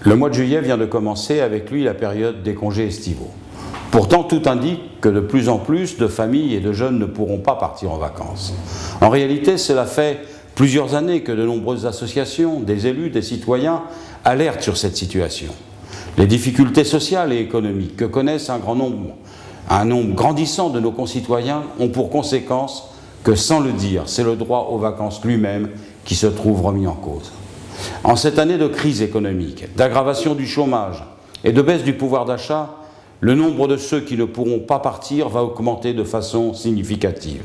Le mois de juillet vient de commencer, avec lui la période des congés estivaux. Pourtant, tout indique que de plus en plus de familles et de jeunes ne pourront pas partir en vacances. En réalité, cela fait plusieurs années que de nombreuses associations, des élus, des citoyens alertent sur cette situation. Les difficultés sociales et économiques que connaissent un nombre grandissant de nos concitoyens ont pour conséquence que, sans le dire, c'est le droit aux vacances lui-même qui se trouve remis en cause. En cette année de crise économique, d'aggravation du chômage et de baisse du pouvoir d'achat, le nombre de ceux qui ne pourront pas partir va augmenter de façon significative.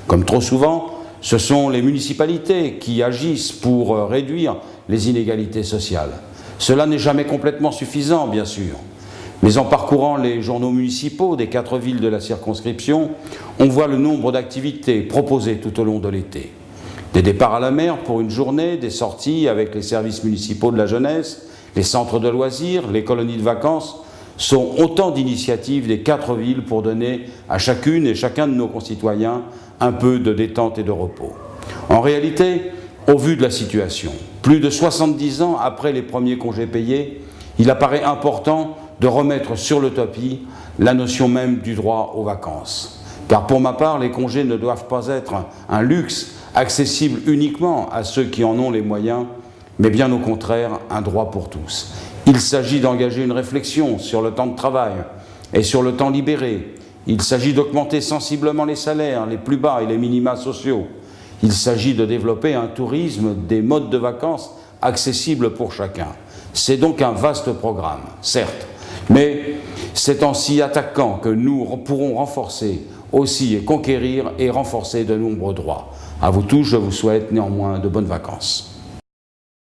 Comme trop souvent, ce sont les municipalités qui agissent pour réduire les inégalités sociales. Cela n'est jamais complètement suffisant, bien sûr. Mais en parcourant les journaux municipaux des 4 villes de la circonscription, on voit le nombre d'activités proposées tout au long de l'été. Des départs à la mer pour une journée, des sorties avec les services municipaux de la jeunesse, les centres de loisirs, les colonies de vacances sont autant d'initiatives des 4 villes pour donner à chacune et chacun de nos concitoyens un peu de détente et de repos. En réalité, au vu de la situation, plus de 70 ans après les premiers congés payés, il apparaît important de remettre sur le tapis la notion même du droit aux vacances. Car pour ma part, les congés ne doivent pas être un luxe accessible uniquement à ceux qui en ont les moyens, mais bien au contraire, un droit pour tous. Il s'agit d'engager une réflexion sur le temps de travail et sur le temps libéré. Il s'agit d'augmenter sensiblement les salaires, les plus bas et les minima sociaux. Il s'agit de développer un tourisme, des modes de vacances accessibles pour chacun. C'est donc un vaste programme, certes, mais c'est en s'y attaquant que nous pourrons renforcer aussi et conquérir et renforcer de nombreux droits. À vous tous, je vous souhaite néanmoins de bonnes vacances.